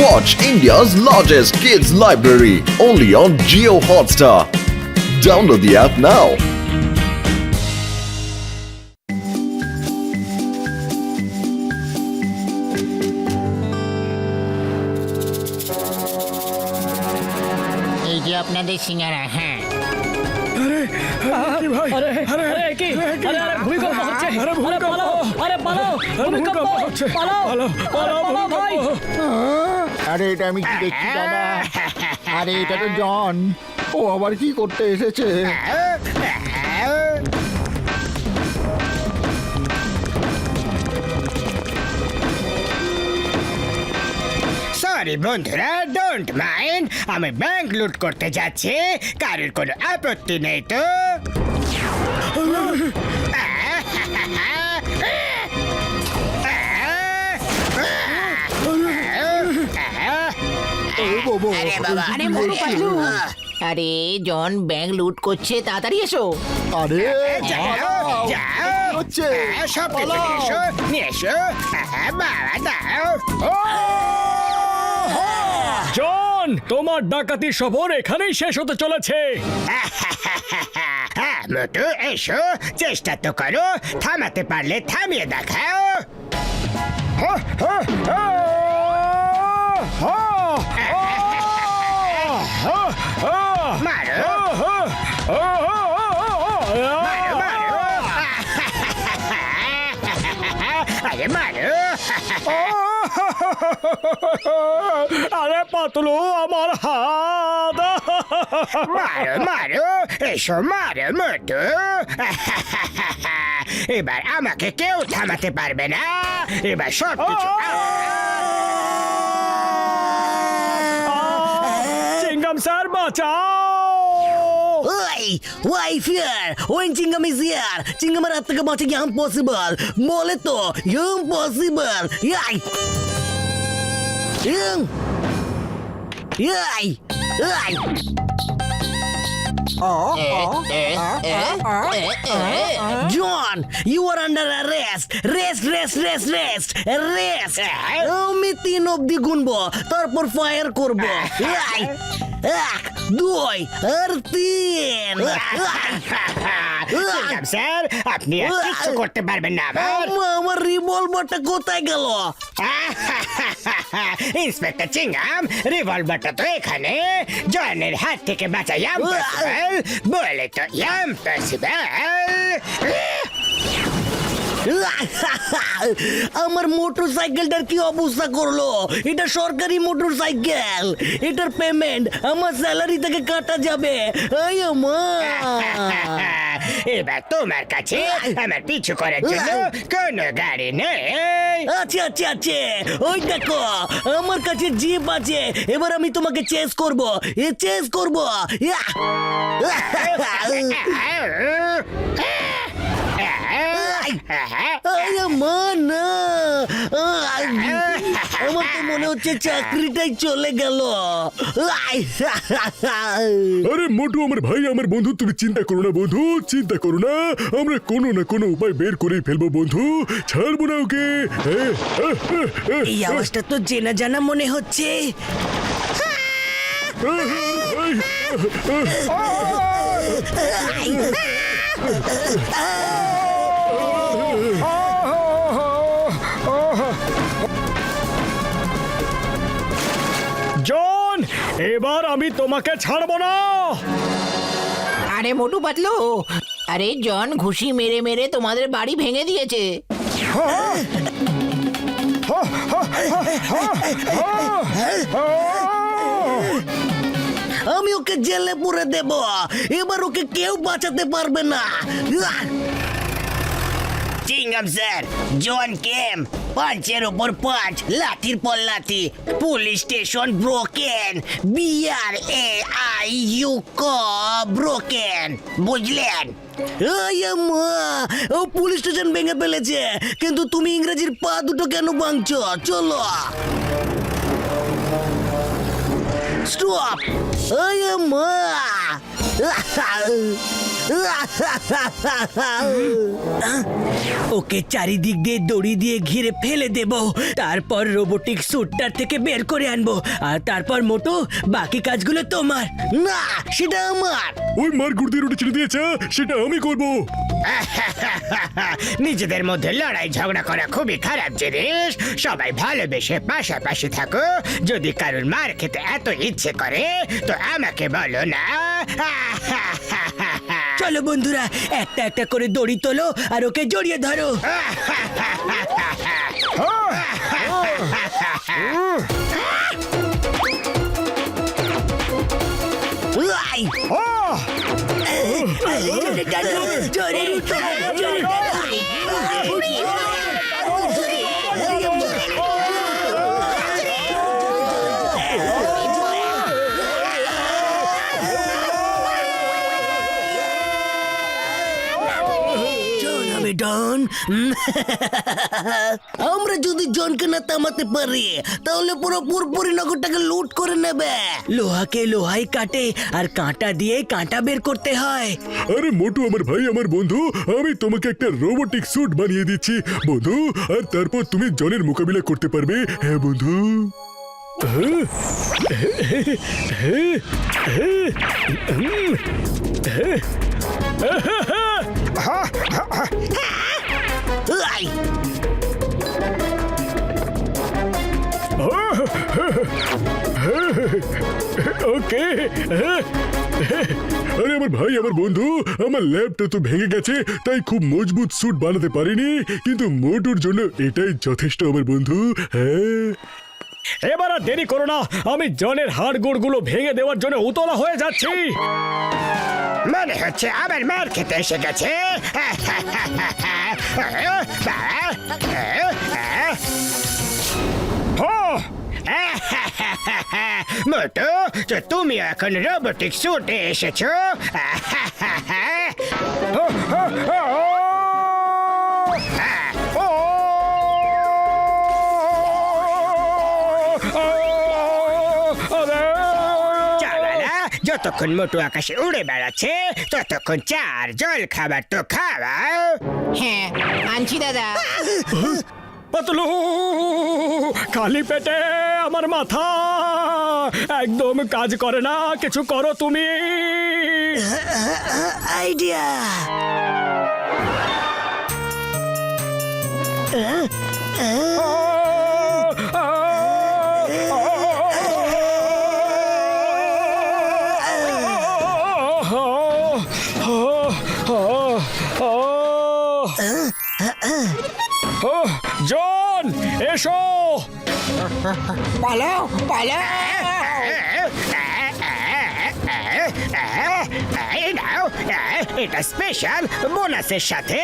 Watch India's largest kids library only on Jio Hotstar. Download the app now. এই যে আপনাদের সিঙ্গারা। হ্যাঁ, কি ভাই? আরে আরে, আরে কি আরে আরে ভূমিকম্প হচ্ছে আরে ভূমিকম্প! পালাও আরে পালাও ভূমিকম্প হচ্ছে! পালাও পালাও, পালাও, পালাও ভাই ভূমিকম্প! আরে এটা আমি কি দেখছি দাদা? আরে এটা তো জন। ও আবার কি করতে এসেছে? সরি বন্ধুরা, ডোন্ট মাইন্ড। আমি ব্যাংক লুট করতে যাচ্ছি, কারোর কোনো আপত্তি নেই তো? আরে মোটু পাতলু, আরে জন ব্যাংক লুট করছে, তাড়াতাড়ি এসো। আরে যাও, যাও। হচ্ছে সব কিছু নিয়ে এসো, নিয়ে এসো। বাবা দাও। জন তোমার ডাকাতি সফর এখানেই শেষ হতে চলেছে। মোটু এসো, চেষ্টা তো করো, থামাতে পারলে থামিয়ে দেখাও। মারো, মারো, মারো। আরে মারো। আরে পাতলু আমার হাত। মারো, মারো, এসো মারো মোটু। এবার আমাকে কেউ থামাতে পারবে না, এবার সব কিছু। চিংগাম স্যার বাঁচাও। Oi! Why fear? When Chingam is here, Chingam হাত থেকে বাঁচা কি impossible? বলে তো impossible. Yay! Yay! Yay! John, you are under arrest. Rest. আমি 3 অবধি গুনবো, তারপর ফায়ার করবো। 1, 2 আর 3। স্যার, আপনি আর কিচ্ছু করতে পারবেন না। আমার রিভলভারটা কোথায় গেল? ইন্সপেক্টর চিংগাম, রিভলভারটা তো এখানে। জনের হাত থেকে বাঁচা ইম্পসিবল, বলে তো ইম্পসিবল। আমার মোটরসাইকেলটার কি অবস্থা করলো? এটা সরকারি মোটরসাইকেল, এটার পেমেন্ট আমার স্যালারি থেকে কাটা যাবে। এবার তোমার কাছে আমার পিছু করার জন্য কোনো গাড়ি নেই। আছে ওই দেখো আমার কাছে জিপ আছে। এবার আমি তোমাকে চেস করব। না আমার তো মনে হচ্ছে চাকরিটাই চলে গেল। আরে মোটু আমার ভাই, আমার বন্ধু, তুমি চিন্তা করো না বন্ধু, চিন্তা করো না। আমরা কোনো না কোনো উপায় বের করেই ফেলবো বন্ধু, ছাড়বো না ওকে। এই আওয়াজটা তো চেনা জানা মনে হচ্ছে। জন, এবার আমি তোমাকে ছাড়বো না। আরে মোটু পাতলু, আরে জন ঘুষি মেরে মেরে তোমাদের বাড়ি ভেঙে দিয়েছে। আমি ওকে জেলে পুরে দেব। এবার ওকে কেউ বাঁচাতে পারবে না। চিংগাম স্যার, জন কেম, পাঁচের ওপর পাঁচ, লাঠির পর লাঠি, police station broken, BRAIU broken, বুঝলেন? ও পুলিশ স্টেশন ভেঙে ফেলেছে, কিন্তু তুমি ইংরেজির পা দুটো কেন ভাঙছো? চলো স্টপ। ওকে চারিদিক দিয়ে দড়ি দিয়ে ঘিরে ফেলে দেব, তারপর রোবোটিক স্যুটটার থেকে বের করে আনবো, আর তারপর মোটু বাকি কাজগুলো তোমার। না, সেটা আমার। ওই মারগুড় দিয়ে রুটি ছেড়ে দিয়েছে, সেটা আমি করবো। নিজেদের মধ্যে লড়াই ঝগড়া করা খুবই খারাপ জিনিস। সবাই ভালোবেসে পাশাপাশি থাকো। যদি কারোর মার খেতে এত ইচ্ছে করে তো আমাকে বলো না। চলো বন্ধুরা, একটা একটা করে দড়ি তোলো আর ওকে জড়িয়ে ধরো। আই! জোরে টানো, জোরে টানো, জোরে টানো। ডন, আমরা যদি জনকে না থামাতে পারি তাহলে পুরো পুরপুরি নগরটাকে লুট করে নেবে। লোহাকে লোহাই কাটে আর কাঁটা দিয়ে কাঁটা বের করতে হয়। আরে মোটু আমার ভাই, আমার বন্ধু, আমি তোমাকে একটা রোবোটিক স্যুট বানিয়ে দিচ্ছি বন্ধু, আর তারপর তুমি জনের মোকাবিলা করতে পারবে। হ্যাঁ বন্ধু। আই! ওকে। আরে আমার ভাই, আমার বন্ধু, আমার ল্যাবটা তো ভেঙে গেছে, তাই খুব মজবুত স্যুট বানাতে পারিনি, কিন্তু মোটুর জন্য এটাই যথেষ্ট আমার বন্ধু। হ্যাঁ, এবার আর দেরি করো না, আমি জনের হাড়গোড় গুলো ভেঙে দেওয়ার জন্য উতলা হয়ে যাচ্ছি। মনে হচ্ছে আবার মার খেতে এসে গেছে। মোটু, তো তুমি এখন রোবোটিক স্যুটে এসেছো। যতক্ষণ মোটু আকাশে উড়ে বেড়াচ্ছে ততক্ষণ চার জল খাবার তো খাওয়াও। হ্যাঁ, আনছি দাদা। পাতলু, খালি পেটে আমার মাথা একদম কাজ করে না, কিছু করো তুমি। আইডিয়া! জন, এসো। পালাও, পালাও। এই নাও, এটা স্পেশাল বোনাসের সাথে।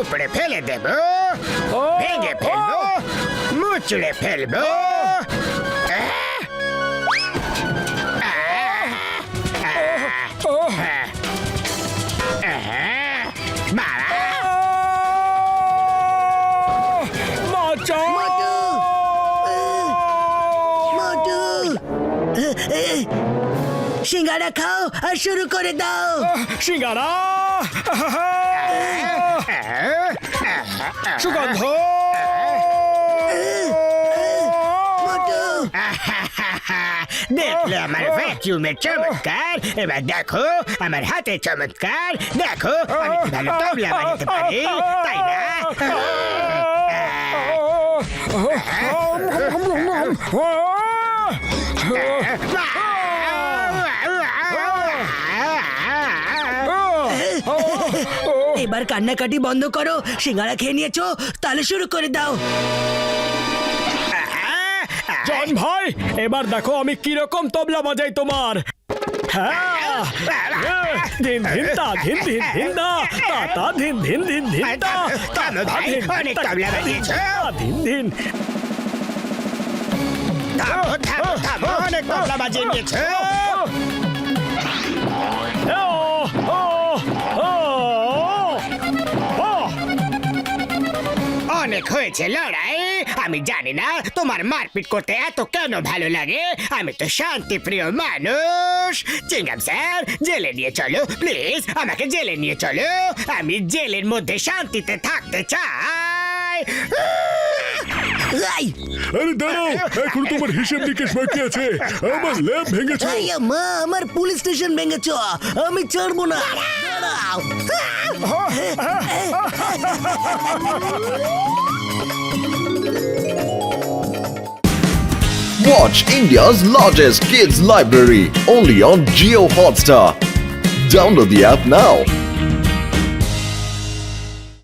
উপরে ফেলে দেব, ভেঙে ফেলবো, মুচড়ে ফেলবো। সিঙ্গারা খাও আর শুরু করে দাও। সিঙ্গারা, সুগন্ধ। দেখলে আমার ভ্যাকিউমের চমৎকার, এবার দেখো আমার হাতে চমৎকার। দেখো আমি কি ভালো তবলা বাজাতে পারি, তাই না? এবার কান্নাকাটি বন্ধ করো, সিঙ্গারা খেয়ে নিয়েছো, তাহলে শুরু করে দাও। জন ভাই, এবার দেখো আমি কিরকম তবলা বাজাই তোমার। হ্যাঁ, ধিন ধিন তা, ধিন ধিন ধিন দা, তা তা ধিন ধিন ধিন ধিন দা, তা তা ধিন অনেক তবলা বাজিয়েছো। ধিন ধিন। থামো, থামো, থামো, অনেক তবলা বাজিয়ে নিয়েছো। ও ও ও হয়েছে লড়াই। আমি জানি না তোমার মারপিট করতে এত কেন ভালো লাগে। আমি তো শান্তিপ্রিয় মানুষ। চিংগাম স্যার, জেলে নিয়ে চলো প্লিজ, আমাকে জেলে নিয়ে চলো। আমি জেলের মধ্যে শান্তিতে থাকতে চাই। এই, আরে দাঁড়াও, এখন তোমার হিসেব নিকেশ বাকি আছে। আমার ল্যাব ভেঙেছো। এই মা, আমার পুলিশ স্টেশন ভেঙেছ, আমি ছাড়বো না। দাঁড়াও। Watch India's largest kids library only on Geo Hotstar. Download the app now.